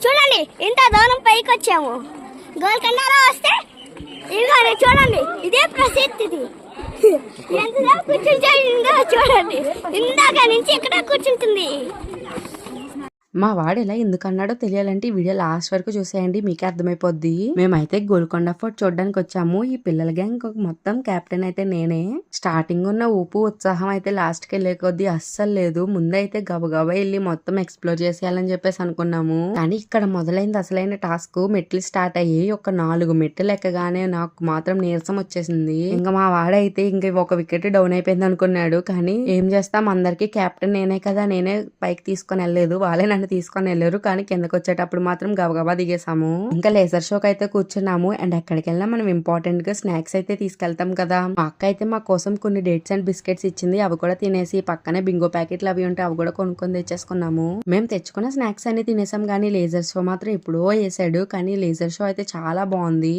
చూడండి ఇంత దూరం పైకి వచ్చాము. గోల్కొండలో వస్తే ఇదిగోండి చూడండి, ఇదే ప్రసిద్ధిది. ఎంతసేపు కూర్చుంటుందో చూడండి, ఇందాక నుంచి ఇక్కడ కూర్చుంటుంది. మా వాడు ఇలా ఎందుకు అన్నాడో తెలియాలంటే ఈ వీడియో లాస్ట్ వరకు చూసేయండి, మీకే అర్థమైపోద్ది. మేమైతే గోల్కొండ ఫోర్ట్ చూడడానికి వచ్చాము. ఈ పిల్లల గ్యాంగ్ మొత్తం కెప్టెన్ అయితే నేనే. స్టార్టింగ్ ఉన్న ఊపు ఉత్సాహం అయితే లాస్ట్ కి వెళ్ళే కొద్దీ అస్సలు లేదు. ముందైతే గబగబా వెళ్ళి మొత్తం ఎక్స్ప్లోర్ చేసేయాలని చెప్పేసి అనుకున్నాము. కానీ ఇక్కడ మొదలైంది అసలైన టాస్క్. మెట్లు స్టార్ట్ అయ్యి ఒక 4 మెట్లు ఎక్కగానే నాకు మాత్రం నీరసం వచ్చేసింది. ఇంకా మా వాడైతే ఇంకా ఒక వికెట్ డౌన్ అయిపోయింది అనుకున్నాడు. కానీ ఏం చేస్తాం, అందరికి కెప్టెన్ నేనే కదా, నేనే పైకి తీసుకొని వెళ్ళలేదు, వాళ్ళే నన్ను తీసుకొని వెళ్ళారు. కానీ కిందకి వచ్చేటప్పుడు మాత్రం గబగబా దిగేసాము. ఇంకా లేజర్ షోకి అయితే కూర్చున్నాము. అండ్ ఎక్కడికి వెళ్ళినా మనం ఇంపార్టెంట్ గా స్నాక్స్ అయితే తీసుకెళ్తాం కదా. మా అక్క అయితే మా కోసం కొన్ని డేట్స్ అండ్ బిస్కెట్స్ ఇచ్చింది. అవి కూడా తినేసి పక్కనే బింగో ప్యాకెట్లు అవి ఉంటే అవి కూడా కొనుక్కొని తెచ్చేసుకున్నాము. మేము తెచ్చుకున్న స్నాక్స్ అన్ని తినేసాం. కానీ లేజర్ షో మాత్రం ఎప్పుడో వేసాడు. కానీ లేజర్ షో అయితే చాలా బాగుంది.